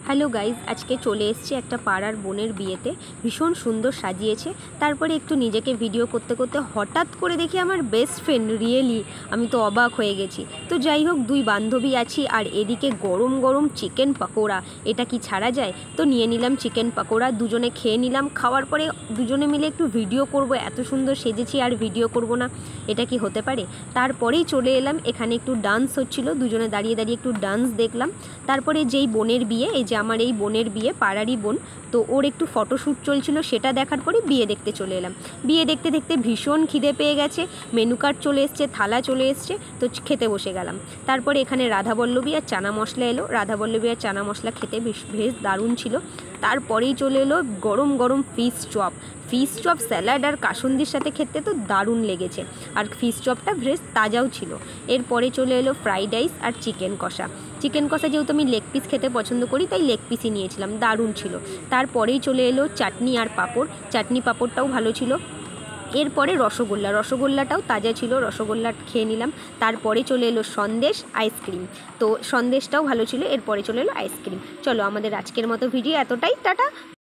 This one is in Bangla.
হ্যালো গাইজ, আজকে চলে এসেছি একটা পাড়ার বোনের বিয়েতে। ভীষণ সুন্দর সাজিয়েছে। তারপরে একটু নিজেকে ভিডিও করতে করতে হঠাৎ করে দেখি আমার বেস্ট ফ্রেন্ড, রিয়েলি আমি তো অবাক হয়ে গেছি। তো যাই হোক, দুই বান্ধবী আছি আর এদিকে গরম গরম চিকেন পকোড়া, এটা কি ছাড়া যায়? তো নিয়ে নিলাম চিকেন পকোড়া, দুজনে খেয়ে নিলাম। খাওয়ার পরে দুজনে মিলে একটু ভিডিও করব, এত সুন্দর সেজেছি আর ভিডিও করব না, এটা কি হতে পারে? তারপরেই চলে এলাম, এখানে একটু ডান্স হচ্ছিল, দুজনে দাঁড়িয়ে দাঁড়িয়ে একটু ডান্স দেখলাম। তারপরে যেই বোনের বিয়ে, এই যে আমার এই বোনের বিয়ে, পাড়ারই বোন, তো ওর একটু ফটোশ্যুট চলছিল, সেটা দেখার পরে বিয়ে দেখতে চলে এলাম। বিয়ে দেখতে দেখতে ভীষণ খিদে পেয়ে গেছে, মেনু কার্ড চলে এসছে, থালা চলে এসছে, তো খেতে বসে গেলাম। তারপরে এখানে রাধাবল্লভী আর চানা মশলা এলো, রাধাবল্লভী আর চানা মশলা খেতে বেশ দারুণ ছিল। তারপরেই চলে এলো গরম গরম ফিশ চপ, স্যালাড আর কাসুন্দির সাথে খেতে তো দারুণ লেগেছে, আর ফিশ চপটা বেশ তাজাও ছিল। এরপরে চলে এলো ফ্রাইড রাইস আর চিকেন কষা। যেহেতু আমি লেগ পিস খেতে পছন্দ করি, তাই লেগ পিসই নিয়েছিলাম, দারুণ ছিল। তারপরেই চলে এলো চাটনি আর পাঁপড়, পাঁপড়টাও ভালো ছিল। এরপরে রসগোল্লাটাও তাজা ছিল, রসগোল্লা খেয়ে নিলাম। তারপরে চলে এলো সন্দেশ, আইসক্রিম, তো সন্দেশটাও ভালো ছিল। এরপরে চলে এলো আইসক্রিম। চলো, আমাদের আজকের মতো ভিডিও এতটাই, টাটা।